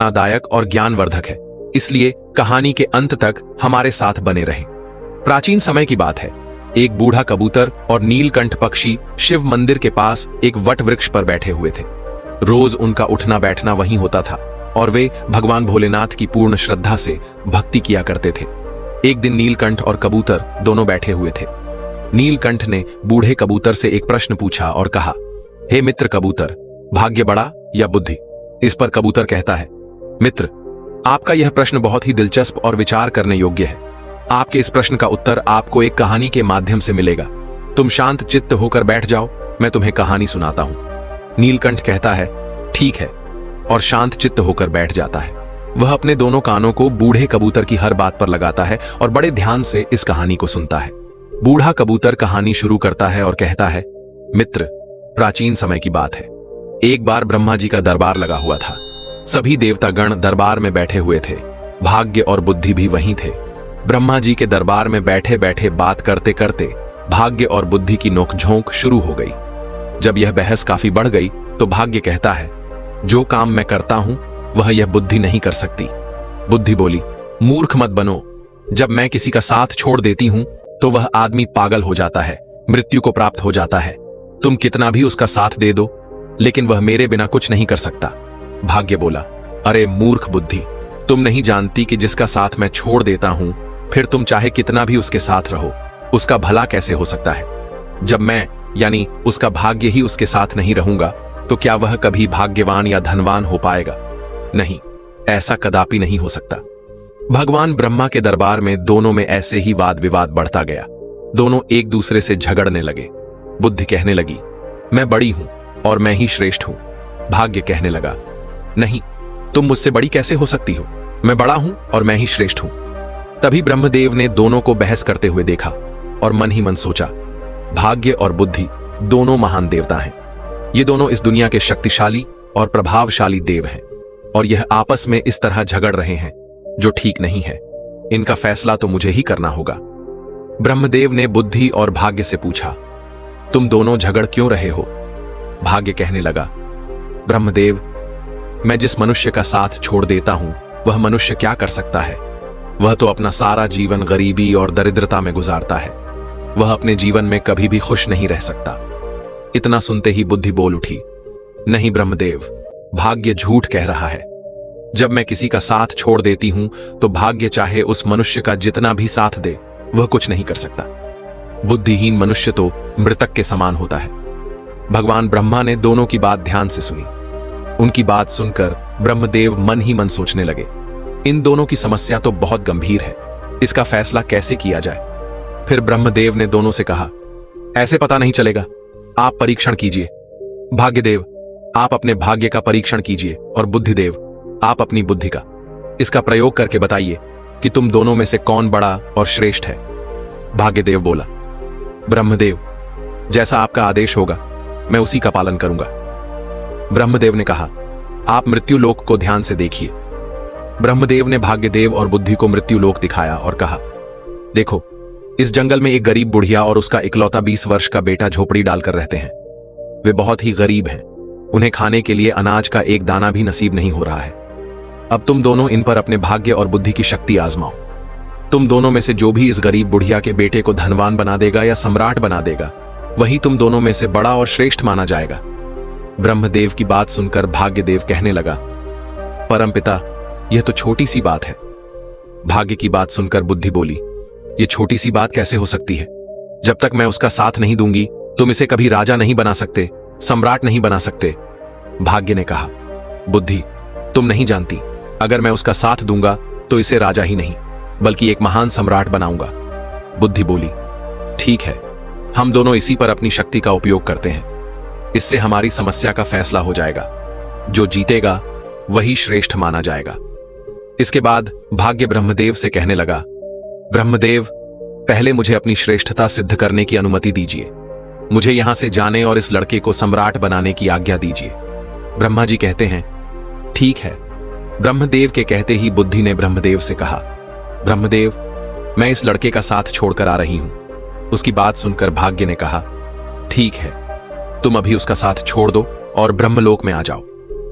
प्रेरणादायक और ज्ञानवर्धक है, इसलिए कहानी के अंत तक हमारे साथ बने रहें। प्राचीन समय की बात है। एक बूढ़ा कबूतर और नीलकंठ पक्षी शिव मंदिर के पास एक वट वृक्ष पर बैठे हुए थे। रोज उनका उठना बैठना वहीं होता था और वे भगवान भोलेनाथ की पूर्ण श्रद्धा से भक्ति किया करते थे। एक दिन नीलकंठ और कबूतर दोनों बैठे हुए थे। नीलकंठ ने बूढ़े कबूतर से एक प्रश्न पूछा और कहा, हे मित्र कबूतर, भाग्य बड़ा या बुद्धि? इस पर कबूतर कहता है, मित्र, आपका यह प्रश्न बहुत ही दिलचस्प और विचार करने योग्य है। आपके इस प्रश्न का उत्तर आपको एक कहानी के माध्यम से मिलेगा। तुम शांत चित्त होकर बैठ जाओ, मैं तुम्हें कहानी सुनाता हूं। नीलकंठ कहता है, ठीक है, और शांत चित्त होकर बैठ जाता है। वह अपने दोनों कानों को बूढ़े कबूतर की हर बात पर लगाता है और बड़े ध्यान से इस कहानी को सुनता है। बूढ़ा कबूतर कहानी शुरू करता है और कहता है, मित्र, प्राचीन समय की बात है। एक बार ब्रह्मा जी का दरबार लगा हुआ था। सभी देवतागण दरबार में बैठे हुए थे। भाग्य और बुद्धि भी वहीं थे। ब्रह्मा जी के दरबार में बैठे बैठे बात करते करते भाग्य और बुद्धि की नोकझोंक शुरू हो गई। जब यह बहस काफी बढ़ गई तो भाग्य कहता है, जो काम मैं करता हूं वह यह बुद्धि नहीं कर सकती। बुद्धि बोली, मूर्ख मत बनो। जब मैं किसी का साथ छोड़ देती हूं तो वह आदमी पागल हो जाता है, मृत्यु को प्राप्त हो जाता है। तुम कितना भी उसका साथ दे दो, लेकिन वह मेरे बिना कुछ नहीं कर सकता। भाग्य बोला, अरे मूर्ख बुद्धि, तुम नहीं जानती कि जिसका साथ मैं छोड़ देता हूं, फिर तुम चाहे कितना भी उसके साथ रहो, उसका भला कैसे हो सकता है? जब मैं यानी उसका भाग्य ही उसके साथ नहीं रहूंगा तो क्या वह कभी भाग्यवान या धनवान हो पाएगा? नहीं, ऐसा कदापि नहीं हो सकता। भगवान ब्रह्मा के दरबार में दोनों में ऐसे ही वाद विवाद बढ़ता गया। दोनों एक दूसरे से झगड़ने लगे। बुद्धि कहने लगी, मैं बड़ी हूं और मैं ही श्रेष्ठ हूं। भाग्य कहने लगा, नहीं, तुम मुझसे बड़ी कैसे हो सकती हो? मैं बड़ा हूं और मैं ही श्रेष्ठ हूं। तभी ब्रह्मदेव ने दोनों को बहस करते हुए देखा और मन ही मन सोचा, भाग्य और बुद्धि दोनों महान देवता हैं। ये दोनों इस दुनिया के शक्तिशाली और प्रभावशाली देव हैं और यह आपस में इस तरह झगड़ रहे हैं, जो ठीक नहीं है। इनका फैसला तो मुझे ही करना होगा। ब्रह्मदेव ने बुद्धि और भाग्य से पूछा, तुम दोनों झगड़ क्यों रहे हो? भाग्य कहने लगा, ब्रह्मदेव, मैं जिस मनुष्य का साथ छोड़ देता हूं वह मनुष्य क्या कर सकता है? वह तो अपना सारा जीवन गरीबी और दरिद्रता में गुजारता है। वह अपने जीवन में कभी भी खुश नहीं रह सकता। इतना सुनते ही बुद्धि बोल उठी, नहीं ब्रह्मदेव, भाग्य झूठ कह रहा है। जब मैं किसी का साथ छोड़ देती हूं तो भाग्य चाहे उस मनुष्य का जितना भी साथ दे, वह कुछ नहीं कर सकता। बुद्धिहीन मनुष्य तो मृतक के समान होता है। भगवान ब्रह्मा ने दोनों की बात ध्यान से सुनी। उनकी बात सुनकर ब्रह्मदेव मन ही मन सोचने लगे, इन दोनों की समस्या तो बहुत गंभीर है, इसका फैसला कैसे किया जाए? फिर ब्रह्मदेव ने दोनों से कहा, ऐसे पता नहीं चलेगा, आप परीक्षण कीजिए। भाग्यदेव, आप अपने भाग्य का परीक्षण कीजिए और बुद्धिदेव, आप अपनी बुद्धि का। इसका प्रयोग करके बताइए कि तुम दोनों में से कौन बड़ा और श्रेष्ठ है। भाग्यदेव बोला, ब्रह्मदेव, जैसा आपका आदेश होगा मैं उसी का पालन करूंगा। ब्रह्मदेव ने कहा, आप मृत्यु लोक को ध्यान से देखिए। ब्रह्मदेव ने भाग्यदेव और बुद्धि को मृत्यु लोक दिखाया और कहा, देखो, इस जंगल में एक गरीब बुढ़िया और उसका इकलौता 20 वर्ष का बेटा झोपड़ी डालकर रहते हैं। वे बहुत ही गरीब हैं। उन्हें खाने के लिए अनाज का एक दाना भी नसीब नहीं हो रहा है। अब तुम दोनों इन पर अपने भाग्य और बुद्धि की शक्ति आजमाओ। तुम दोनों में से जो भी इस गरीब बुढ़िया के बेटे को धनवान बना देगा या सम्राट बना देगा, वही तुम दोनों में से बड़ा और श्रेष्ठ माना जाएगा। ब्रह्मदेव की बात सुनकर भाग्यदेव कहने लगा, परमपिता, यह तो छोटी सी बात है। भाग्य की बात सुनकर बुद्धि बोली, यह छोटी सी बात कैसे हो सकती है? जब तक मैं उसका साथ नहीं दूंगी तुम इसे कभी राजा नहीं बना सकते, सम्राट नहीं बना सकते। भाग्य ने कहा, बुद्धि, तुम नहीं जानती, अगर मैं उसका साथ दूंगा तो इसे राजा ही नहीं बल्कि एक महान सम्राट बनाऊंगा। बुद्धि बोली, ठीक है, हम दोनों इसी पर अपनी शक्ति का उपयोग करते हैं। इससे हमारी समस्या का फैसला हो जाएगा। जो जीतेगा वही श्रेष्ठ माना जाएगा। इसके बाद भाग्य ब्रह्मदेव से कहने लगा, ब्रह्मदेव, पहले मुझे अपनी श्रेष्ठता सिद्ध करने की अनुमति दीजिए। मुझे यहां से जाने और इस लड़के को सम्राट बनाने की आज्ञा दीजिए। ब्रह्मा जी कहते हैं, ठीक है। ब्रह्मदेव के कहते ही बुद्धि ने ब्रह्मदेव से कहा, ब्रह्मदेव, मैं इस लड़के का साथ छोड़कर आ रही हूं। उसकी बात सुनकर भाग्य ने कहा, ठीक है, तुम अभी उसका साथ छोड़ दो और ब्रह्मलोक में आ जाओ।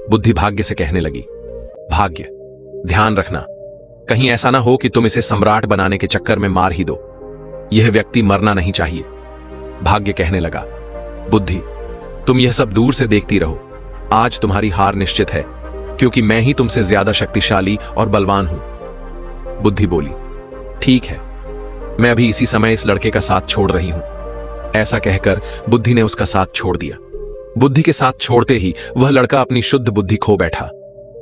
बुद्धि भाग्य से कहने लगी, भाग्य, ध्यान रखना, कहीं ऐसा ना हो कि तुम इसे सम्राट बनाने के चक्कर में मार ही दो। यह व्यक्ति मरना नहीं चाहिए। भाग्य कहने लगा, बुद्धि, तुम यह सब दूर से देखती रहो। आज तुम्हारी हार निश्चित है, क्योंकि मैं ही तुमसे ज्यादा शक्तिशाली और बलवान हूं। बुद्धि बोली, ठीक है, मैं अभी इसी समय इस लड़के का साथ छोड़ रही हूं। ऐसा कहकर बुद्धि ने उसका साथ छोड़ दिया। बुद्धि के साथ छोड़ते ही वह लड़का अपनी शुद्ध बुद्धि खो बैठा,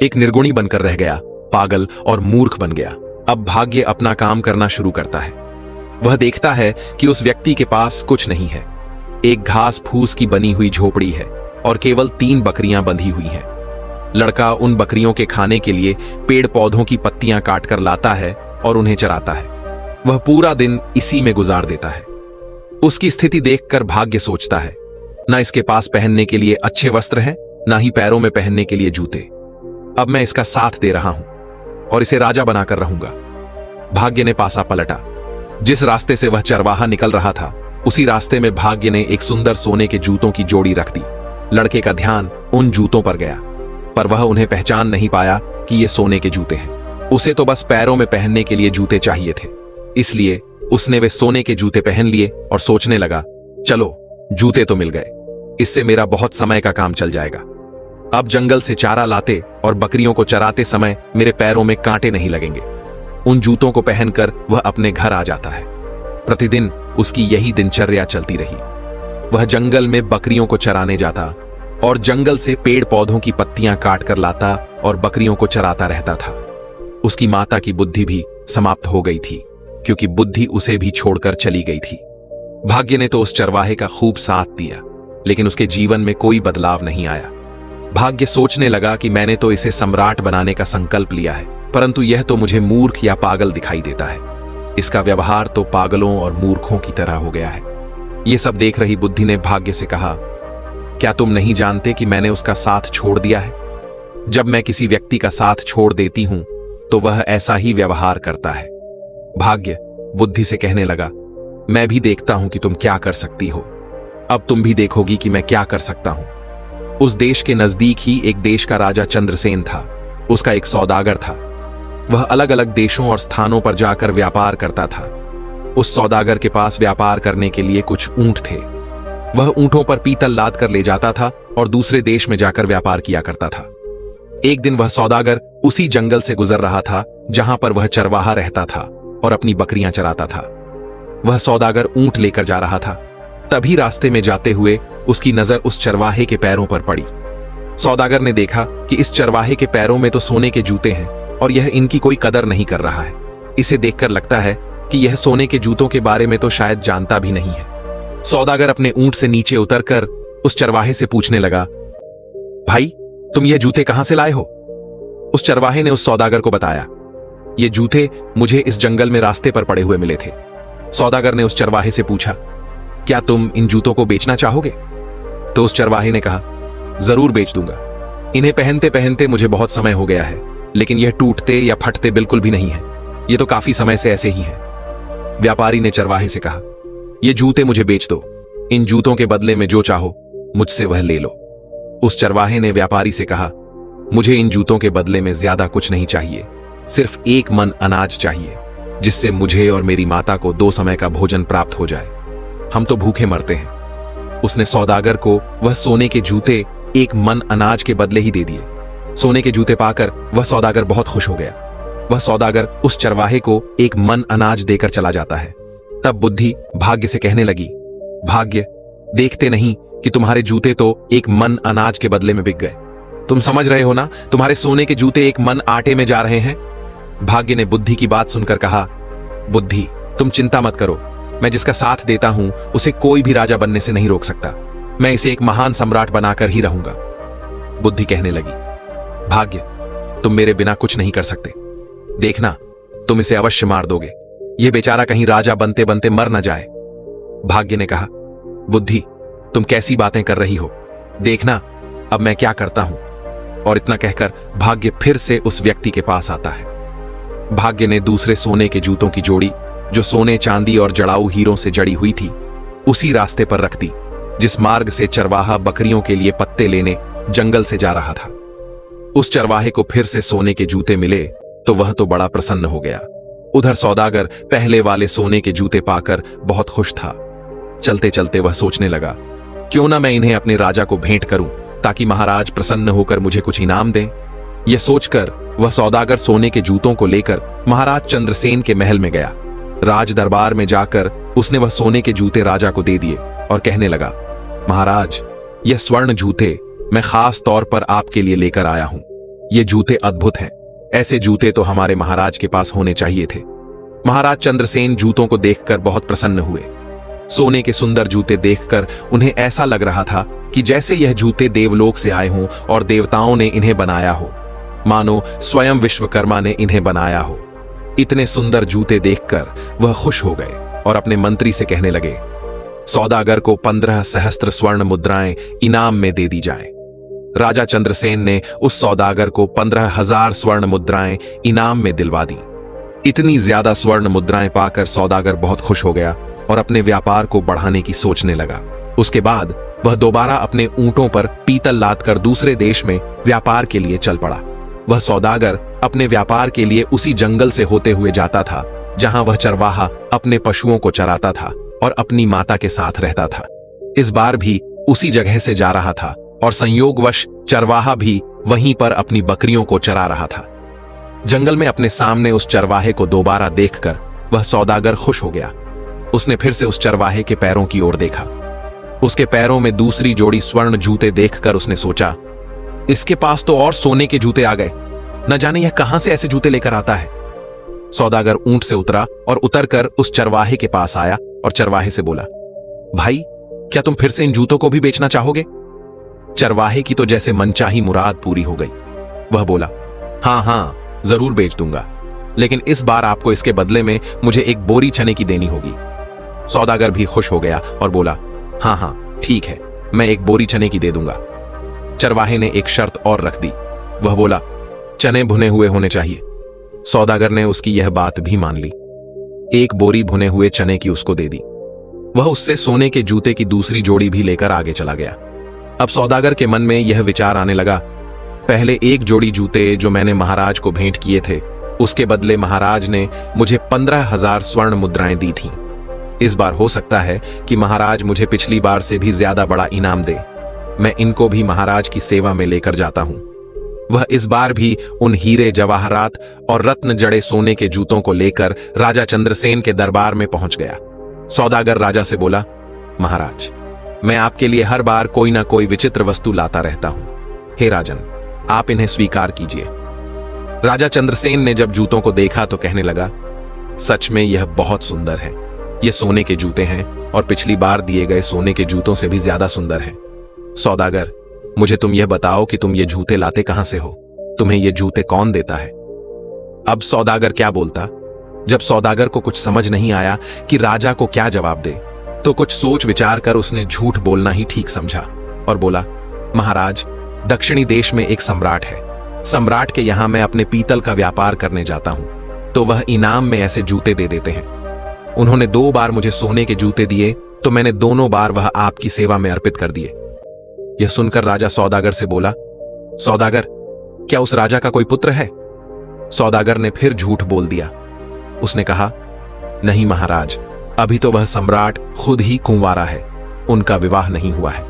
एक निर्गुणी बनकर रह गया, पागल और मूर्ख बन गया। अब भाग्य अपना काम करना शुरू करता है। वह देखता है कि उस व्यक्ति के पास कुछ नहीं है। एक घास फूस की बनी हुई झोपड़ी है और केवल 3 बकरियां बंधी हुई हैं। लड़का उन बकरियों के खाने के लिए पेड़ पौधों की पत्तियां काटकर लाता है और उन्हें चराता है। वह पूरा दिन इसी में गुजार देता है। उसकी स्थिति देखकर भाग्य सोचता है, ना इसके पास पहनने के लिए अच्छे वस्त्र हैं, ना ही पैरों में पहनने के लिए जूते। अब मैं इसका साथ दे रहा हूं और इसे राजा बनाकर रहूंगा। भाग्य ने पासा पलटा। जिस रास्ते से वह चरवाहा निकल रहा था, उसी रास्ते में भाग्य ने एक सुंदर सोने के जूतों की जोड़ी रख दी। लड़के का ध्यान उन जूतों पर गया, पर वह उन्हें पहचान नहीं पाया कि ये सोने के जूते हैं। उसे तो बस पैरों में पहनने के लिए जूते चाहिए थे, इसलिए उसने वे सोने के जूते पहन लिए और सोचने लगा, चलो जूते तो मिल गए, इससे मेरा बहुत समय का काम चल जाएगा। अब जंगल से चारा लाते और बकरियों को चराते समय मेरे पैरों में कांटे नहीं लगेंगे। उन जूतों को पहनकर वह अपने घर आ जाता है। प्रतिदिन उसकी यही दिनचर्या चलती रही। वह जंगल में बकरियों को चराने जाता और जंगल से पेड़ पौधों की पत्तियां काट कर लाता और बकरियों को चराता रहता था। उसकी माता की बुद्धि भी समाप्त हो गई थी, क्योंकि बुद्धि उसे भी छोड़कर चली गई थी। भाग्य ने तो उस चरवाहे का खूब साथ दिया, लेकिन उसके जीवन में कोई बदलाव नहीं आया। भाग्य सोचने लगा कि मैंने तो इसे सम्राट बनाने का संकल्प लिया है, परंतु यह तो मुझे मूर्ख या पागल दिखाई देता है। इसका व्यवहार तो पागलों और मूर्खों की तरह हो गया है। यह सब देख रही बुद्धि ने भाग्य से कहा, क्या तुम नहीं जानते कि मैंने उसका साथ छोड़ दिया है? जब मैं किसी व्यक्ति का साथ छोड़ देती हूं तो वह ऐसा ही व्यवहार करता है। भाग्य बुद्धि से कहने लगा, मैं भी देखता हूं कि तुम क्या कर सकती हो। अब तुम भी देखोगी कि मैं क्या कर सकता हूं। उस देश के नजदीक ही एक देश का राजा चंद्रसेन था। उसका एक सौदागर था। वह अलग अलग देशों और स्थानों पर जाकर व्यापार करता था। उस सौदागर के पास व्यापार करने के लिए कुछ ऊंट थे। वह ऊंटों पर पीतल लाद कर ले जाता था और दूसरे देश में जाकर व्यापार किया करता था। एक दिन वह सौदागर उसी जंगल से गुजर रहा था जहां पर वह चरवाहा रहता था और अपनी बकरियां चराता था। वह सौदागर ऊंट लेकर जा रहा था। तभी रास्ते में जाते हुए उसकी नजर उस चरवाहे के पैरों पर पड़ी। सौदागर ने देखा कि इस चरवाहे के पैरों में तो सोने के जूते हैं और यह इनकी कोई कदर नहीं कर रहा है। इसे देखकर लगता है कि यह सोने के जूतों के बारे में तो शायद जानता भी नहीं है। सौदागर अपने ऊंट से नीचे उतरकर उस चरवाहे से पूछने लगा, भाई तुम यह जूते कहां से लाए हो? उस चरवाहे ने उस सौदागर को बताया, ये जूते मुझे इस जंगल में रास्ते पर पड़े हुए मिले थे। सौदागर ने उस चरवाहे से पूछा, क्या तुम इन जूतों को बेचना चाहोगे? तो उस चरवाहे ने कहा, जरूर बेच दूंगा। इन्हें पहनते पहनते मुझे बहुत समय हो गया है, लेकिन यह टूटते या फटते बिल्कुल भी नहीं है। ये तो काफी समय से ऐसे ही हैं। व्यापारी ने चरवाहे से कहा, ये जूते मुझे बेच दो। इन जूतों के बदले में जो चाहो मुझसे वह ले लो। उस चरवाहे ने व्यापारी से कहा, मुझे इन जूतों के बदले में ज्यादा कुछ नहीं चाहिए, सिर्फ 1 मन अनाज चाहिए, जिससे मुझे और मेरी माता को 2 समय का भोजन प्राप्त हो जाए। हम तो भूखे मरते हैं। उसने सौदागर को वह सोने के जूते 1 मन अनाज के बदले ही दे दिए। सोने के जूते पाकर वह सौदागर बहुत खुश हो गया। वह सौदागर उस चरवाहे को 1 मन अनाज देकर चला जाता है। तब बुद्धि भाग्य से कहने लगी, भाग्य देखते नहीं कि तुम्हारे जूते तो 1 मन अनाज के बदले में बिक गए। तुम समझ रहे हो ना, तुम्हारे सोने के जूते 1 मन आटे में जा रहे हैं। भाग्य ने बुद्धि की बात सुनकर कहा, बुद्धि तुम चिंता मत करो, मैं जिसका साथ देता हूं उसे कोई भी राजा बनने से नहीं रोक सकता। मैं इसे एक महान सम्राट बनाकर ही रहूंगा। बुद्धि कहने लगी, भाग्य तुम मेरे बिना कुछ नहीं कर सकते। देखना तुम इसे अवश्य मार दोगे। यह बेचारा कहीं राजा बनते बनते मर न जाए। भाग्य ने कहा, बुद्धि तुम कैसी बातें कर रही हो, देखना अब मैं क्या करता हूं। और इतना कहकर भाग्य फिर से उस व्यक्ति के पास आता है। भाग्य ने दूसरे सोने के जूतों की जोड़ी, जो सोने चांदी और जड़ाऊ हीरों से जड़ी हुई थी, उसी रास्ते पर रख दी जिस मार्ग से चरवाहा बकरियों के लिए पत्ते लेने जंगल से जा रहा था। उस चरवाहे को फिर से सोने के जूते मिले तो वह तो बड़ा प्रसन्न हो गया। उधर सौदागर पहले वाले सोने के जूते पाकर बहुत खुश था। चलते चलते वह सोचने लगा, क्यों ना मैं इन्हें अपने राजा को भेंट करूं ताकि महाराज प्रसन्न होकर मुझे कुछ इनाम दें। यह सोचकर वह सौदागर सोने के जूतों को लेकर महाराज चंद्रसेन के महल में गया। राज दरबार में जाकर उसने वह सोने के जूते राजा को दे दिए और कहने लगा, महाराज, यह स्वर्ण जूते मैं खास तौर पर आपके लिए लेकर आया हूं। ये जूते अद्भुत हैं। ऐसे जूते तो हमारे महाराज के पास होने चाहिए थे। महाराज चंद्रसेन जूतों को देखकर बहुत प्रसन्न हुए। सोने के सुंदर जूते देखकर उन्हें ऐसा लग रहा था कि जैसे यह जूते देवलोक से आए हों और देवताओं ने इन्हें बनाया हो, मानो स्वयं विश्वकर्मा ने इन्हें बनाया हो। इतने सुंदर जूते देखकर वह खुश हो गए और अपने मंत्री से कहने लगे, सौदागर को 15 सहस्त्र स्वर्ण मुद्राएं इनाम में दे दी जाए। राजा चंद्रसेन ने उस सौदागर को 15,000 स्वर्ण मुद्राएं इनाम में दिलवा दी। इतनी ज्यादा स्वर्ण मुद्राएं पाकर सौदागर बहुत खुश हो गया और अपने व्यापार को बढ़ाने की सोचने लगा। उसके बाद वह दोबारा अपने ऊंटों पर पीतल लादकर दूसरे देश में व्यापार के लिए चल पड़ा। वह सौदागर अपने व्यापार के लिए उसी जंगल से होते हुए जाता था जहां वह चरवाहा अपने पशुओं को चराता था और अपनी माता के साथ रहता था। इस बार भी उसी जगह से जा रहा था और संयोगवश चरवाहा भी वहीं पर अपनी बकरियों को चरा रहा था। जंगल में अपने सामने उस चरवाहे को दोबारा देखकर वह सौदागर खुश हो गया। उसने फिर से उस चरवाहे के पैरों की ओर देखा। उसके पैरों में दूसरी जोड़ी स्वर्ण जूते देखकर उसने सोचा, इसके पास तो और सोने के जूते आ गए। न जाने यह कहां से ऐसे जूते लेकर आता है। सौदागर ऊंट से उतरा और उतरकर उस चरवाहे के पास आया और चरवाहे से बोला, भाई, क्या तुम फिर से इन जूतों को भी बेचना चाहोगे? चरवाहे की तो जैसे मनचाही मुराद पूरी हो गई। वह बोला, हां हां, जरूर बेच दूंगा, लेकिन इस बार आपको इसके बदले में मुझे एक बोरी चने की देनी होगी। सौदागर भी खुश हो गया और बोला, हां हां, ठीक है, मैं एक बोरी चने की दे दूंगा। चरवाहे ने एक शर्त और रख दी। वह बोला, चने भुने हुए होने चाहिए। सौदागर ने उसकी यह बात भी मान ली। एक बोरी भुने हुए चने की उसको दे दी। वह उससे सोने के जूते की दूसरी जोड़ी भी लेकर आगे चला गया। अब सौदागर के मन में यह विचार आने लगा, पहले एक जोड़ी जूते जो मैंने महाराज को भेंट किए थे, उसके बदले महाराज ने मुझे 15,000 स्वर्ण मुद्राएं दी थीं। इस बार हो सकता है कि महाराज मुझे पिछली बार से भी ज्यादा बड़ा इनाम दे। मैं इनको भी महाराज की सेवा में लेकर जाता हूं। वह इस बार भी उन हीरे जवाहरात और रत्न जड़े सोने के जूतों को लेकर राजा चंद्रसेन के दरबार में पहुंच गया। सौदागर राजा से बोला, महाराज, मैं आपके लिए हर बार कोई ना कोई विचित्र वस्तु लाता रहता हूं। हे राजन, आप इन्हें स्वीकार कीजिए। राजा चंद्रसेन ने जब जूतों को देखा तो कहने लगा, सच में यह बहुत सुंदर है। ये सोने के जूते हैं और पिछली बार दिए गए सोने के जूतों से भी ज्यादा सुंदर हैं। सौदागर, मुझे तुम यह बताओ कि तुम ये जूते लाते कहां से हो? तुम्हें ये जूते कौन देता है? अब सौदागर क्या बोलता? जब सौदागर को कुछ समझ नहीं आया कि राजा को क्या जवाब दे, तो कुछ सोच विचार कर उसने झूठ बोलना ही ठीक समझा और बोला, महाराज, दक्षिणी देश में एक सम्राट है। सम्राट के यहां मैं अपने पीतल का व्यापार करने जाता हूं, तो वह इनाम में ऐसे जूते दे देते हैं। उन्होंने 2 बार मुझे सोने के जूते दिए, तो मैंने दोनों बार वह आपकी सेवा में अर्पित कर दिए। यह सुनकर राजा सौदागर से बोला, सौदागर, क्या उस राजा का कोई पुत्र है? सौदागर ने फिर झूठ बोल दिया। उसने कहा, नहीं महाराज, अभी तो वह सम्राट खुद ही कुंवारा है, उनका विवाह नहीं हुआ है।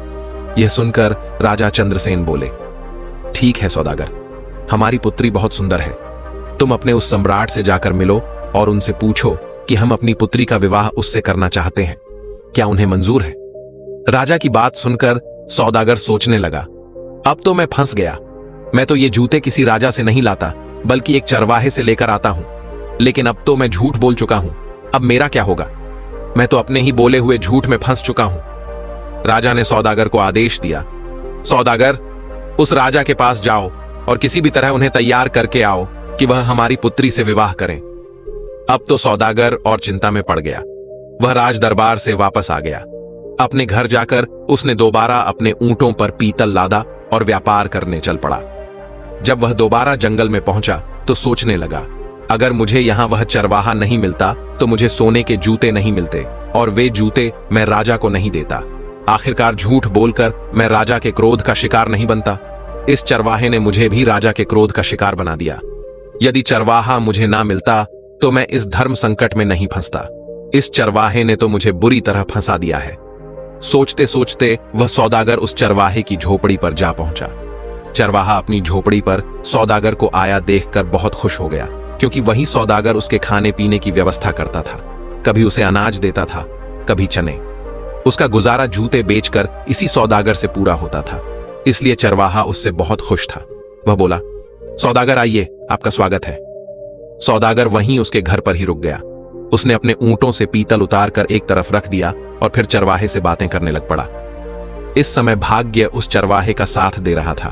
यह सुनकर राजा चंद्रसेन बोले, ठीक है सौदागर, हमारी पुत्री बहुत सुंदर है। तुम अपने उस सम्राट से जाकर मिलो और उनसे पूछो कि हम अपनी पुत्री का विवाह उससे करना चाहते हैं, क्या उन्हें मंजूर है? राजा की बात सुनकर सौदागर सोचने लगा, अब तो मैं फंस गया। मैं तो ये जूते किसी राजा से नहीं लाता, बल्कि एक चरवाहे से लेकर आता हूं। लेकिन अब तो मैं झूठ बोल चुका हूं, अब मेरा क्या होगा? मैं तो अपने ही बोले हुए झूठ में फंस चुका हूं। राजा ने सौदागर को आदेश दिया, सौदागर, उस राजा के पास जाओ और किसी भी तरह उन्हें तैयार करके आओ कि वह हमारी पुत्री से विवाह करें। अब तो सौदागर और चिंता में पड़ गया। वह राज दरबार से वापस आ गया। अपने घर जाकर उसने दोबारा अपने ऊंटों पर पीतल लादा और व्यापार करने चल पड़ा। जब वह दोबारा जंगल में पहुंचा तो सोचने लगा, अगर मुझे यहां वह चरवाहा नहीं मिलता तो मुझे सोने के जूते नहीं मिलते और वे जूते मैं राजा को नहीं देता। आखिरकार झूठ बोलकर मैं राजा के क्रोध का शिकार नहीं बनता। इस चरवाहे ने मुझे भी राजा के क्रोध का शिकार बना दिया। यदि चरवाहा मुझे ना मिलता तो मैं इस धर्म संकट में नहीं फंसता। इस चरवाहे ने तो मुझे बुरी तरह फंसा दिया है। सोचते सोचते वह सौदागर उस चरवाहे की झोपड़ी पर जा पहुंचा। चरवाहा अपनी झोपड़ी पर सौदागर को आया देखकर बहुत खुश हो गया, क्योंकि वही सौदागर उसके खाने पीने की व्यवस्था करता था। कभी उसे अनाज देता था, कभी चने। उसका गुजारा जूते बेचकर इसी सौदागर से पूरा होता था, इसलिए चरवाहा उससे बहुत खुश था। वह बोला, सौदागर आइए, आपका स्वागत है। सौदागर वहीं उसके घर पर ही रुक गया। उसने अपने ऊंटों से पीतल उतार कर एक तरफ रख दिया और फिर चरवाहे से बातें करने लग पड़ा। इस समय भाग्य उस चरवाहे का साथ दे रहा था।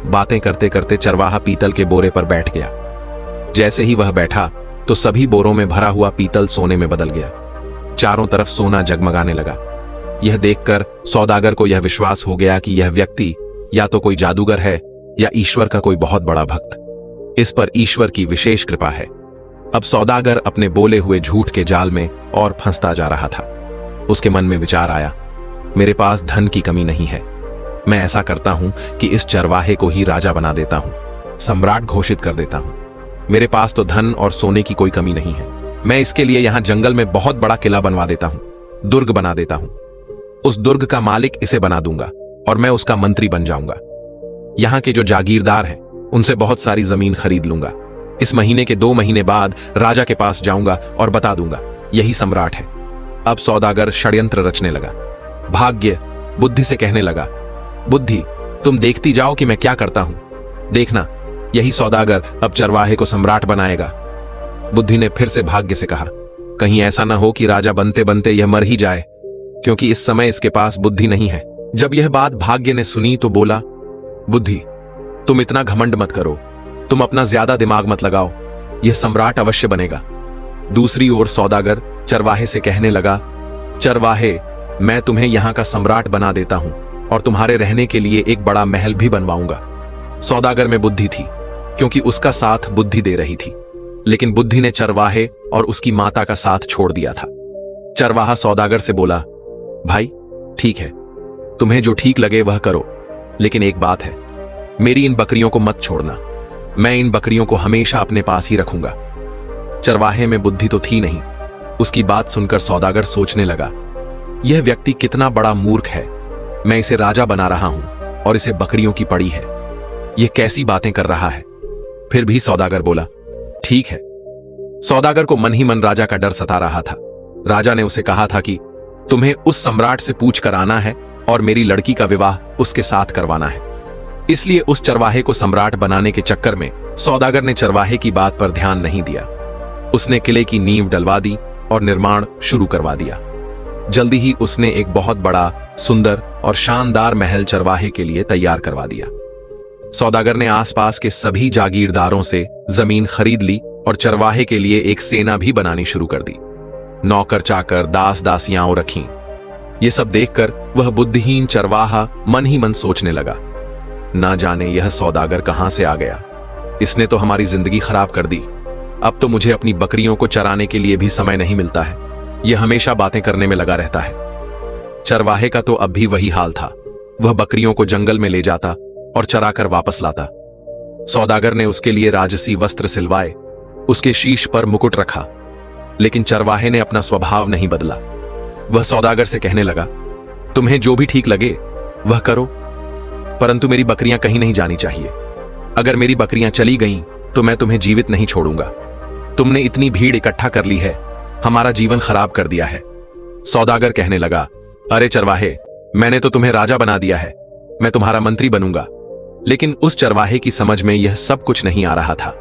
बातें करते करते चरवाहा पीतल के बोरे पर बैठ गया। जैसे ही वह बैठा तो सभी बोरों में भरा हुआ पीतल सोने में बदल गया। चारों तरफ सोना जगमगाने लगा। यह देखकर सौदागर को यह विश्वास हो गया कि यह व्यक्ति या तो कोई जादूगर है या ईश्वर का कोई बहुत बड़ा भक्त। इस पर ईश्वर की विशेष कृपा है। अब सौदागर अपने बोले हुए झूठ के जाल में और फंसता जा रहा था। उसके मन में विचार आया, मेरे पास धन की कमी नहीं है। मैं ऐसा करता हूं कि इस चरवाहे को ही राजा बना देता हूं, सम्राट घोषित कर देता हूं। मेरे पास तो धन और सोने की कोई कमी नहीं है। मैं इसके लिए यहां जंगल में बहुत बड़ा किला बनवा देता हूं, दुर्ग बना देता हूं। उस दुर्ग का मालिक इसे बना दूंगा और मैं उसका मंत्री बन जाऊंगा। यहां के जो जागीरदार हैं उनसे बहुत सारी जमीन खरीद लूंगा। इस महीने के 2 महीने बाद राजा के पास जाऊंगा और बता दूंगा यही सम्राट है। अब सौदागर षड्यंत्र रचने लगा। भाग्य बुद्धि से कहने लगा, बुद्धि, तुम देखती जाओ कि मैं क्या करता हूं। देखना, यही सौदागर अब चरवाहे को सम्राट बनाएगा। बुद्धि ने फिर से भाग्य से कहा, कहीं ऐसा ना हो कि राजा बनते बनते यह मर ही जाए, क्योंकि इस समय इसके पास बुद्धि नहीं है। जब यह बात भाग्य ने सुनी तो बोला, बुद्धि, तुम इतना घमंड मत करो, तुम अपना ज्यादा दिमाग मत लगाओ, यह सम्राट अवश्य बनेगा। दूसरी ओर सौदागर चरवाहे से कहने लगा, चरवाहे, मैं तुम्हें यहां का सम्राट बना देता हूं और तुम्हारे रहने के लिए एक बड़ा महल भी बनवाऊंगा। सौदागर में बुद्धि थी, क्योंकि उसका साथ बुद्धि दे रही थी, लेकिन बुद्धि ने चरवाहे और उसकी माता का साथ छोड़ दिया था। चरवाहा सौदागर से बोला, भाई ठीक है, तुम्हें जो ठीक लगे वह करो, लेकिन एक बात है, मेरी इन बकरियों को मत छोड़ना। मैं इन बकरियों को हमेशा अपने पास ही रखूंगा। चरवाहे में बुद्धि तो थी नहीं। उसकी बात सुनकर सौदागर सोचने लगा, यह व्यक्ति कितना बड़ा मूर्ख है। मैं इसे राजा बना रहा हूं और इसे बकरियों की पड़ी है। यह कैसी बातें कर रहा है। फिर भी सौदागर बोला, ठीक है। सौदागर को मन ही मन राजा का डर सता रहा था। राजा ने उसे कहा था कि तुम्हें उस सम्राट से पूछ कर आना है और मेरी लड़की का विवाह उसके साथ करवाना है। इसलिए उस चरवाहे को सम्राट बनाने के चक्कर में सौदागर ने चरवाहे की बात पर ध्यान नहीं दिया। उसने किले की नींव डलवा दी और निर्माण शुरू करवा दिया। जल्दी ही उसने एक बहुत बड़ा, सुंदर और शानदार महल चरवाहे के लिए तैयार करवा दिया। सौदागर ने आसपास के सभी जागीरदारों से जमीन खरीद ली और चरवाहे के लिए एक सेना भी बनानी शुरू कर दी। नौकर चाकर, दास दासियां रखीं। ये सब देखकर वह बुद्धिहीन चरवाहा मन ही मन सोचने लगा, ना जाने यह सौदागर कहां से आ गया। इसने तो हमारी जिंदगी खराब कर दी। अब तो मुझे अपनी बकरियों को चराने के लिए भी समय नहीं मिलता है। यह हमेशा बातें करने में लगा रहता है। चरवाहे का तो अब भी वही हाल था। वह बकरियों को जंगल में ले जाता और चराकर वापस लाता। सौदागर ने उसके लिए राजसी वस्त्र सिलवाए, उसके शीश पर मुकुट रखा, लेकिन चरवाहे ने अपना स्वभाव नहीं बदला। वह सौदागर से कहने लगा, तुम्हें जो भी ठीक लगे वह करो, परंतु मेरी बकरियां कहीं नहीं जानी चाहिए। अगर मेरी बकरियां चली गईं तो मैं तुम्हें जीवित नहीं छोड़ूंगा। तुमने इतनी भीड़ इकट्ठा कर ली है, हमारा जीवन खराब कर दिया है। सौदागर कहने लगा, अरे चरवाहे, मैंने तो तुम्हें राजा बना दिया है, मैं तुम्हारा मंत्री बनूंगा। लेकिन उस चरवाहे की समझ में यह सब कुछ नहीं आ रहा था।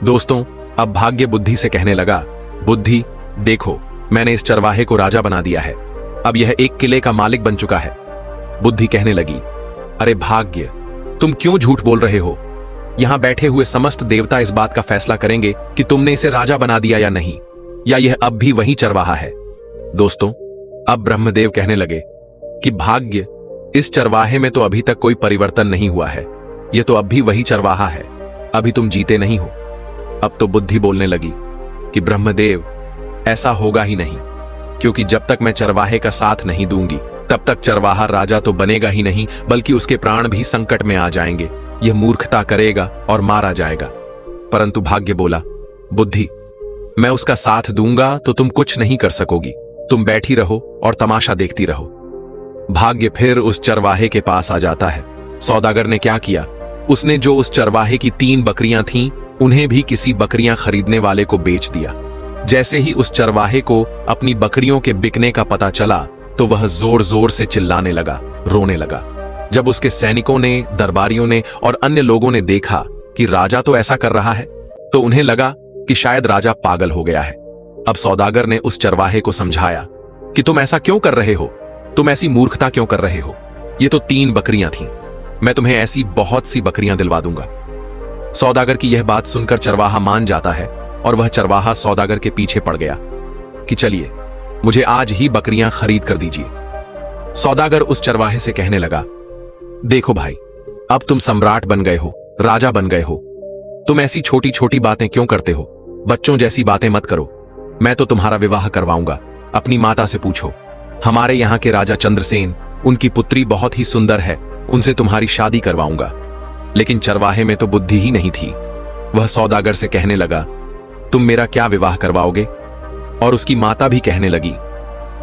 दोस्तों, अब भाग्य बुद्धि से कहने लगा, बुद्धि, देखो, मैंने इस चरवाहे को राजा बना दिया है। अब यह एक किले का मालिक बन चुका है। बुद्धि कहने लगी, अरे भाग्य, तुम क्यों झूठ बोल रहे हो? यहां बैठे हुए समस्त देवता इस बात का फैसला करेंगे कि तुमने इसे राजा बना दिया या नहीं, या यह अब भी वही चरवाहा है। दोस्तों, अब ब्रह्मदेव कहने लगे कि भाग्य, इस चरवाहे में तो अभी तक कोई परिवर्तन नहीं हुआ है। यह तो अब भी वही चरवाहा है। अभी तुम जीते नहीं हो। अब तो बुद्धि बोलने लगी कि ब्रह्मदेव, ऐसा होगा ही नहीं, क्योंकि जब तक मैं चरवाहे का साथ नहीं दूंगी तब तक चरवाहा राजा तो बनेगा ही नहीं, बल्कि उसके प्राण भी संकट में आ जाएंगे। यह मूर्खता करेगा और मारा जाएगा। परंतु भाग्य बोला, बुद्धि, मैं उसका साथ दूंगा तो तुम कुछ नहीं कर सकोगी, तुम बैठी रहो और तमाशा देखती रहो। भाग्य फिर उस चरवाहे के पास आ जाता है। सौदागर ने क्या किया, उसने जो उस चरवाहे की 3 बकरियां थीं, उन्हें भी किसी बकरियां खरीदने वाले को बेच दिया। जैसे ही उस चरवाहे को अपनी बकरियों के बिकने का पता चला तो वह जोर जोर से चिल्लाने लगा, रोने लगा। जब उसके सैनिकों ने, दरबारियों ने और अन्य लोगों ने देखा कि राजा तो ऐसा कर रहा है, तो उन्हें लगा कि शायद राजा पागल हो गया है। अब सौदागर ने उस चरवाहे को समझाया कि तुम ऐसा क्यों कर रहे हो, तुम ऐसी मूर्खता क्यों कर रहे हो, ये तो 3 बकरियां थीं, मैं तुम्हें ऐसी बहुत सी बकरियां दिलवा दूंगा। सौदागर की यह बात सुनकर चरवाहा मान जाता है और वह चरवाहा सौदागर के पीछे पड़ गया कि चलिए मुझे आज ही बकरियां खरीद कर दीजिए। सौदागर उस चरवाहे से कहने लगा, देखो भाई, अब तुम सम्राट बन गए हो, राजा बन गए हो, तुम ऐसी छोटी छोटी बातें क्यों करते हो, बच्चों जैसी बातें मत करो। मैं तो तुम्हारा विवाह करवाऊंगा, अपनी माता से पूछो, हमारे यहाँ के राजा चंद्रसेन, उनकी पुत्री बहुत ही सुंदर है, उनसे तुम्हारी शादी करवाऊंगा। लेकिन चरवाहे में तो बुद्धि ही नहीं थी। वह सौदागर से कहने लगा, तुम मेरा क्या विवाह करवाओगे? और उसकी माता भी कहने लगी,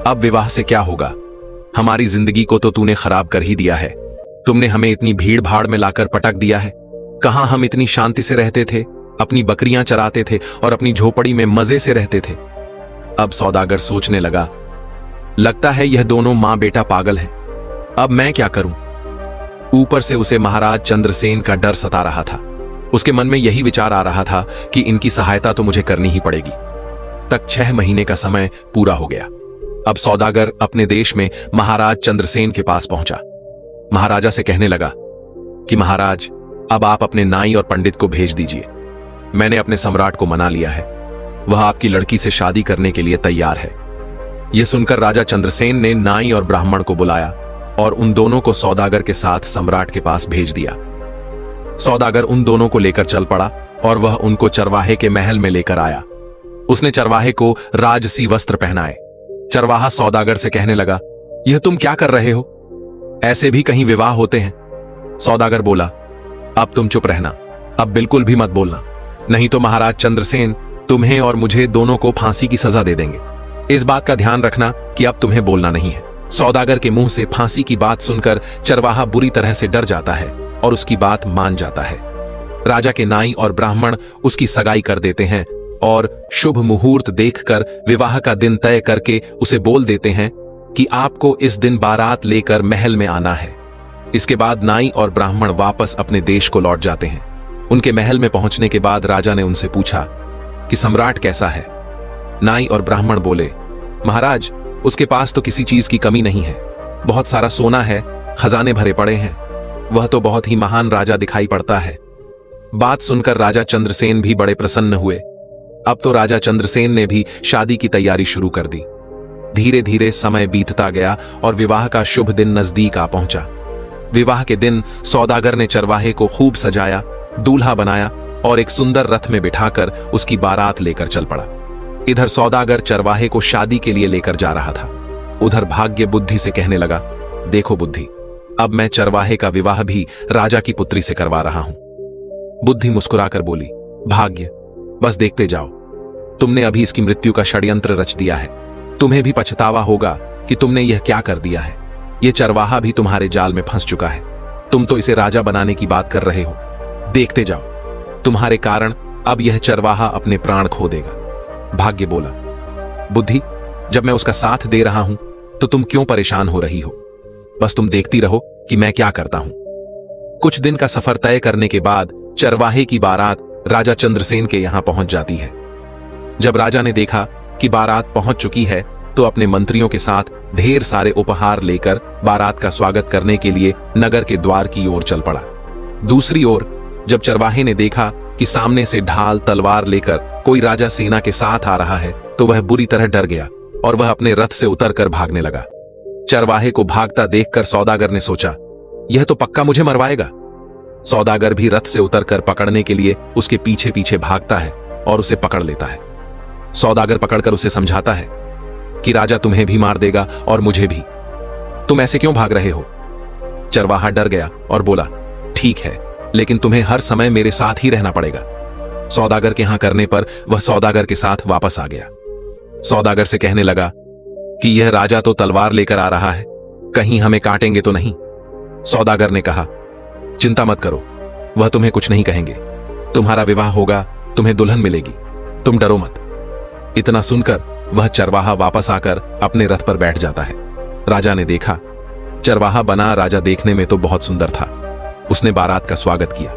अब विवाह से क्या होगा, हमारी जिंदगी को तो तूने खराब कर ही दिया है। तुमने हमें इतनी भीड़ भाड़ में लाकर पटक दिया है। कहां हम इतनी शांति से रहते थे, अपनी बकरियां चराते थे और अपनी झोपड़ी में मजे से रहते थे। अब सौदागर सोचने लगा, लगता है यह दोनों मां बेटा पागल हैं। अब मैं क्या करूं? ऊपर से उसे महाराज चंद्रसेन का डर सता रहा था। उसके मन में यही विचार आ रहा था कि इनकी सहायता तो मुझे करनी ही पड़ेगी। तक 6 महीने का समय पूरा हो गया। अब सौदागर अपने देश में महाराज चंद्रसेन के पास पहुंचा। महाराजा से कहने लगा कि महाराज, अब आप अपने नाई और पंडित को भेज दीजिए। मैंने अपने सम्राट को मना लिया है, वह आपकी लड़की से शादी करने के लिए तैयार है। यह सुनकर राजा चंद्रसेन ने नाई और ब्राह्मण को बुलाया और उन दोनों को सौदागर के साथ सम्राट के पास भेज दिया। सौदागर उन दोनों को लेकर चल पड़ा और वह उनको चरवाहे के महल में लेकर आया। उसने चरवाहे को राजसी वस्त्र पहनाए। चरवाहा सौदागर से कहने लगा, यह तुम क्या कर रहे हो? ऐसे भी कहीं विवाह होते हैं? सौदागर बोला, अब तुम चुप रहना, अब बिल्कुल भी मत बोलना, नहीं तो महाराज चंद्रसेन तुम्हें और मुझे दोनों को फांसी की सजा दे देंगे। इस बात का ध्यान रखना कि अब तुम्हें बोलना नहीं है। सौदागर के मुंह से फांसी की बात सुनकर चरवाहा बुरी तरह से डर जाता है और उसकी बात मान जाता है। राजा के नाई और ब्राह्मण उसकी सगाई कर देते हैं और शुभ मुहूर्त देखकर विवाह का दिन तय करके उसे बोल देते हैं कि आपको इस दिन बारात लेकर महल में आना है। इसके बाद नाई और ब्राह्मण वापस अपने देश को लौट जाते हैं। उनके महल में पहुंचने के बाद राजा ने उनसे पूछा कि सम्राट कैसा है? नाई और ब्राह्मण बोले, महाराज, उसके पास तो किसी चीज की कमी नहीं है, बहुत सारा सोना है, खजाने भरे पड़े हैं, वह तो बहुत ही महान राजा दिखाई पड़ता है। बात सुनकर राजा चंद्रसेन भी बड़े प्रसन्न हुए। अब तो राजा चंद्रसेन ने भी शादी की तैयारी शुरू कर दी। धीरे धीरे समय बीतता गया और विवाह का शुभ दिन नजदीक आ पहुंचा। विवाह के दिन सौदागर ने चरवाहे को खूब सजाया, दूल्हा बनाया और एक सुंदर रथ में बिठाकर उसकी बारात लेकर चल पड़ा। इधर सौदागर चरवाहे को शादी के लिए लेकर जा रहा था। उधर भाग्य बुद्धि से कहने लगा, देखो बुद्धि, अब मैं चरवाहे का विवाह भी राजा की पुत्री से करवा रहा हूं। बुद्धि मुस्कुराकर बोली, भाग्य, बस देखते जाओ, तुमने अभी इसकी मृत्यु का षड्यंत्र रच दिया है। तुम्हें भी पछतावा होगा कि तुमने यह क्या कर दिया है। यह चरवाहा भी तुम्हारे जाल में फंस चुका है। तुम तो इसे राजा बनाने की बात कर रहे हो। देखते जाओ, तुम्हारे कारण अब यह चरवाहा अपने प्राण खो देगा। भाग्य बोला, बुद्धि, जब मैं उसका साथ दे रहा हूं तो तुम क्यों परेशान हो रही हो? बस तुम देखती रहो कि मैं क्या करता हूं। कुछ दिन का सफर तय करने के बाद चरवाहे की बारात राजा चंद्रसेन के यहां पहुंच जाती है। जब राजा ने देखा कि बारात पहुंच चुकी है तो अपने मंत्रियों के साथ ढेर सारे उपहार लेकर बारात का स्वागत करने के लिए नगर के द्वार की ओर चल पड़ा। दूसरी ओर जब चरवाहे ने देखा कि सामने से ढाल तलवार लेकर कोई राजा सेना के साथ आ रहा है तो वह बुरी तरह डर गया और वह अपने रथ से उतरकर भागने लगा। चरवाहे को भागता देखकर सौदागर ने सोचा, यह तो पक्का मुझे मरवाएगा। सौदागर भी रथ से उतरकर पकड़ने के लिए उसके पीछे पीछे भागता है और उसे पकड़ लेता है। सौदागर पकड़कर उसे समझाता है कि राजा तुम्हें भी मार देगा और मुझे भी, तुम ऐसे क्यों भाग रहे हो? चरवाहा डर गया और बोला, ठीक है, लेकिन तुम्हें हर समय मेरे साथ ही रहना पड़ेगा। सौदागर के यहां करने पर वह सौदागर के साथ वापस आ गया। सौदागर से कहने लगा कि यह राजा तो तलवार लेकर आ रहा है, कहीं हमें काटेंगे तो नहीं। सौदागर ने कहा, चिंता मत करो, वह तुम्हें कुछ नहीं कहेंगे। तुम्हारा विवाह होगा, तुम्हें दुल्हन मिलेगी, तुम डरो मत। इतना सुनकर वह चरवाहा वापस आकर अपने रथ पर बैठ जाता है। राजा ने देखा, चरवाहा बना राजा देखने में तो बहुत सुंदर था। उसने बारात का स्वागत किया।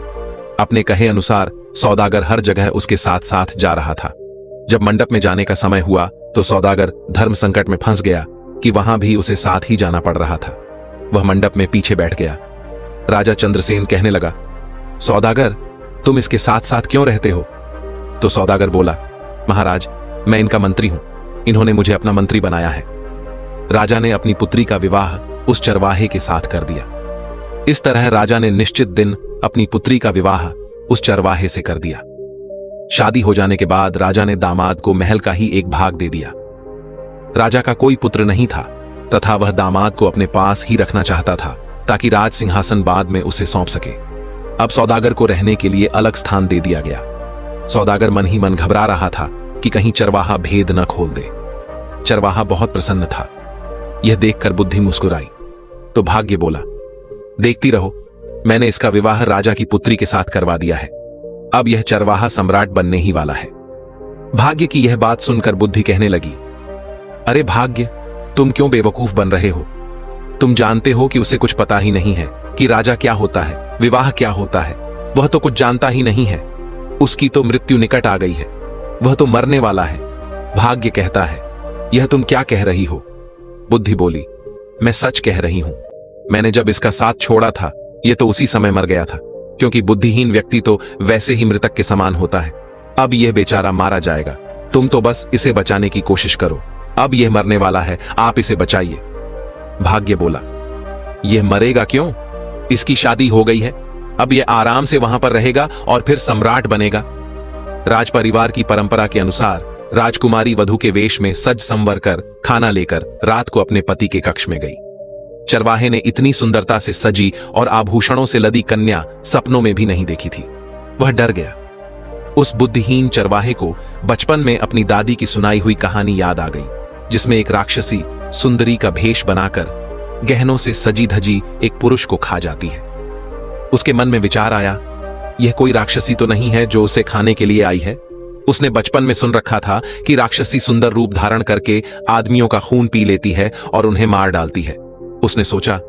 अपने कहे अनुसार सौदागर हर जगह उसके साथ साथ जा रहा था। जब मंडप में जाने का समय हुआ तो सौदागर धर्म संकट में फंस गया कि वहां भी उसे साथ ही जाना पड़ रहा था। वह मंडप में पीछे बैठ गया। राजा चंद्रसेन कहने लगा, सौदागर, तुम इसके साथ साथ क्यों रहते हो? तो सौदागर बोला, महाराज, मैं इनका मंत्री हूं, इन्होंने मुझे अपना मंत्री बनाया है। राजा ने अपनी पुत्री का विवाह उस चरवाहे के साथ कर दिया। इस तरह राजा ने निश्चित दिन अपनी पुत्री का विवाह उस चरवाहे से कर दिया। शादी हो जाने के बाद राजा ने दामाद को महल का ही एक भाग दे दिया। राजा का कोई पुत्र नहीं था तथा वह दामाद को अपने पास ही रखना चाहता था ताकि राज सिंहासन बाद में उसे सौंप सके। अब सौदागर को रहने के लिए अलग स्थान दे दिया गया। सौदागर मन ही मन घबरा रहा था कि कहीं चरवाहा भेद न खोल दे। चरवाहा बहुत प्रसन्न था। यह देखकर बुद्धि मुस्कुराई तो भाग्य बोला, देखती रहो, मैंने इसका विवाह राजा की पुत्री के साथ करवा दिया है। अब यह चरवाहा सम्राट बनने ही वाला है। भाग्य की यह बात सुनकर बुद्धि कहने लगी, अरे भाग्य, तुम क्यों बेवकूफ बन रहे हो? तुम जानते हो कि उसे कुछ पता ही नहीं है कि राजा क्या होता है, विवाह क्या होता है। वह तो कुछ जानता ही नहीं है। उसकी तो मृत्यु निकट आ गई है, वह तो मरने वाला है। भाग्य कहता है, यह तुम क्या कह रही हो? बुद्धि बोली, मैं सच कह रही हूं। मैंने जब इसका साथ छोड़ा था, यह तो उसी समय मर गया था, क्योंकि बुद्धिहीन व्यक्ति तो वैसे ही मृतक के समान होता है। अब यह बेचारा मारा जाएगा, तुम तो बस इसे बचाने की कोशिश करो। अब यह मरने वाला है, आप इसे बचाइए। भाग्य बोला, यह मरेगा क्यों? इसकी शादी हो गई है, अब यह आराम से वहां पर रहेगा और फिर सम्राट बनेगा। राज परिवार की परंपरा के अनुसार राजकुमारी वधू के वेश में सज संवर कर खाना लेकर रात को अपने पति के कक्ष में गई। चरवाहे ने इतनी सुंदरता से सजी और आभूषणों से लदी कन्या सपनों में भी नहीं देखी थी। वह डर गया। उस बुद्धिहीन चरवाहे को बचपन में अपनी दादी की सुनाई हुई कहानी याद आ गई, जिसमें एक राक्षसी सुंदरी का भेष बनाकर गहनों से सजी धजी एक पुरुष को खा जाती है। उसके मन में विचार आया, यह कोई राक्षसी तो नहीं है जो उसे खाने के लिए आई है। उसने बचपन में सुन रखा था कि राक्षसी सुंदर रूप धारण करके आदमियों का खून पी लेती है और उन्हें मार डालती है। उसने सोचा,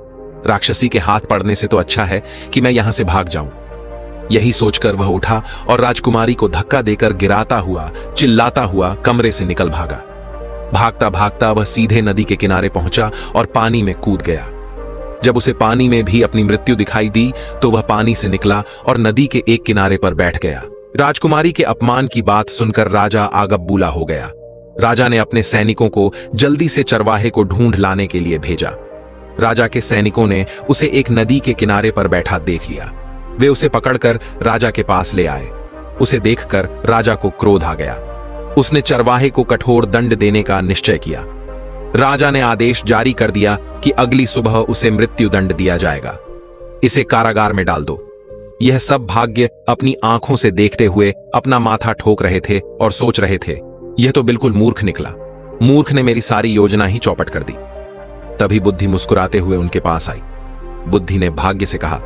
राक्षसी के हाथ पड़ने से तो अच्छा है कि मैं यहां से भाग जाऊं। यही सोचकर वह उठा और राजकुमारी को धक्का देकर गिराता हुआ, चिल्लाता हुआ कमरे से निकल भागा। भागता भागता वह सीधे नदी के किनारे पहुंचा और पानी में कूद गया। जब उसे पानी में भी अपनी मृत्यु दिखाई दी तो वह पानी से निकला और नदी के एक किनारे पर बैठ गया। राजकुमारी के अपमान की बात सुनकर राजा आगबबूला हो गया। राजा ने अपने सैनिकों को जल्दी से चरवाहे को ढूंढ लाने के लिए भेजा। राजा के सैनिकों ने उसे एक नदी के किनारे पर बैठा देख लिया। वे उसे पकड़कर राजा के पास ले आए। उसे देखकर राजा को क्रोध आ गया। उसने चरवाहे को कठोर दंड देने का निश्चय किया। राजा ने आदेश जारी कर दिया कि अगली सुबह उसे मृत्यु दंड दिया जाएगा। इसे कारागार में डाल दो। यह सब भाग्य अपनी आंखों से देखते हुए अपना माथा ठोक रहे थे और सोच रहे थे, यह तो बिल्कुल मूर्ख निकला। मूर्ख ने मेरी सारी योजना ही चौपट कर दी। तभी बुद्धि मुस्कुराते हुए उनके पास आई। बुद्धि ने भाग्य से कहा,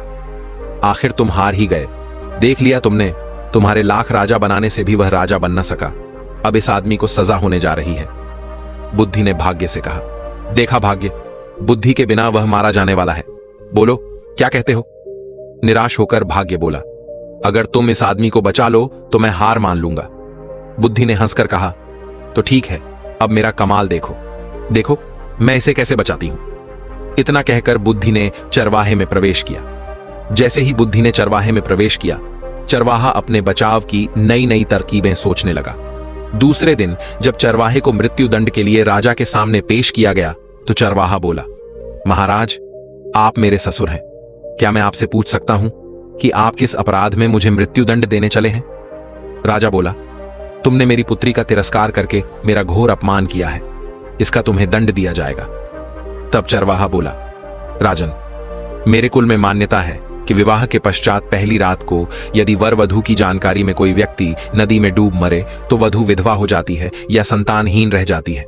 आखिर तुम हार ही गए। देख लिया तुमने, तुम्हारे लाख राजा बनाने से भी वह राजा बन न सका। अब इस आदमी को सजा होने जा रही है। बुद्धि ने भाग्य से कहा, देखा भाग्य, बुद्धि के बिना वह मारा जाने वाला है। बोलो क्या कहते हो? निराश होकर भाग्य बोला, अगर तुम इस आदमी को बचा लो तो मैं हार मान लूंगा। बुद्धि ने हंसकर कहा, तो ठीक है, अब मेरा कमाल देखो। देखो मैं इसे कैसे बचाती हूं। इतना कहकर बुद्धि ने चरवाहे में प्रवेश किया। जैसे ही बुद्धि ने चरवाहे में प्रवेश किया, चरवाहा अपने बचाव की नई नई तरकीबें सोचने लगा। दूसरे दिन जब चरवाहे को मृत्यु दंड के लिए राजा के सामने पेश किया गया तो चरवाहा बोला, महाराज, आप मेरे ससुर हैं। क्या मैं आपसे पूछ सकता हूं कि आप किस अपराध में मुझे मृत्यु दंड देने चले हैं? राजा बोला, तुमने मेरी पुत्री का तिरस्कार करके मेरा घोर अपमान किया है, इसका तुम्हें दंड दिया जाएगा। तब चरवाहा बोला, राजन, मेरे कुल में मान्यता है कि विवाह के पश्चात पहली रात को यदि वर वधू की जानकारी में कोई व्यक्ति नदी में डूब मरे तो वधू विधवा हो जाती है या संतानहीन रह जाती है।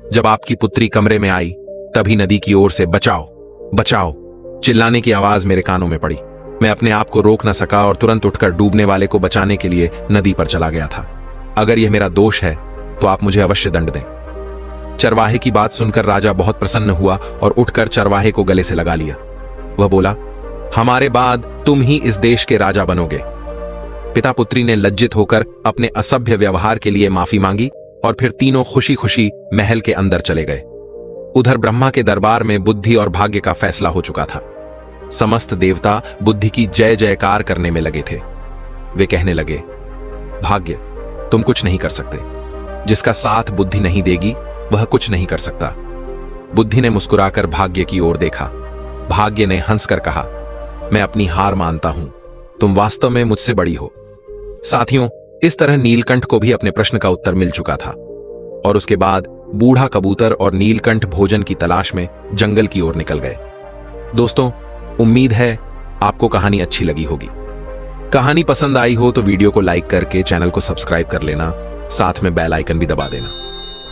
जब आपकी पुत्री कमरे में आई तभी नदी की ओर से बचाओ बचाओ चिल्लाने की आवाज मेरे कानों में पड़ी। मैं अपने आप को रोक न सका और तुरंत उठकर डूबने वाले को बचाने के लिए नदी पर चला गया था। अगर यह मेरा दोष है तो आप मुझे अवश्य दंड दें। चरवाहे की बात सुनकर राजा बहुत प्रसन्न हुआ और उठकर चरवाहे को गले से लगा लिया। वह बोला, हमारे बाद तुम ही इस देश के राजा बनोगे। पिता पुत्री ने लज्जित होकर अपने असभ्य व्यवहार के लिए माफी मांगी और फिर तीनों खुशी खुशी महल के अंदर चले गए। उधर ब्रह्मा के दरबार में बुद्धि और भाग्य का फैसला हो चुका था। समस्त देवता बुद्धि की जय जयकार करने में लगे थे। वे कहने लगे, भाग्य तुम कुछ नहीं कर सकते, जिसका साथ बुद्धि नहीं देगी वह कुछ नहीं कर सकता। बुद्धि ने मुस्कुराकर भाग्य की ओर देखा। भाग्य ने हंसकर कहा, मैं अपनी हार मानता हूं, तुम वास्तव में मुझसे बड़ी हो। साथियों, इस तरह नीलकंठ को भी अपने प्रश्न का उत्तर मिल चुका था और उसके बाद बूढ़ा कबूतर और नीलकंठ भोजन की तलाश में जंगल की ओर निकल गए। दोस्तों, उम्मीद है आपको कहानी अच्छी लगी होगी। कहानी पसंद आई हो तो वीडियो को लाइक करके चैनल को सब्सक्राइब कर लेना, साथ में बेल आइकन भी दबा देना।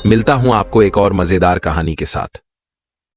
मिलता हूं आपको एक और मजेदार कहानी के साथ।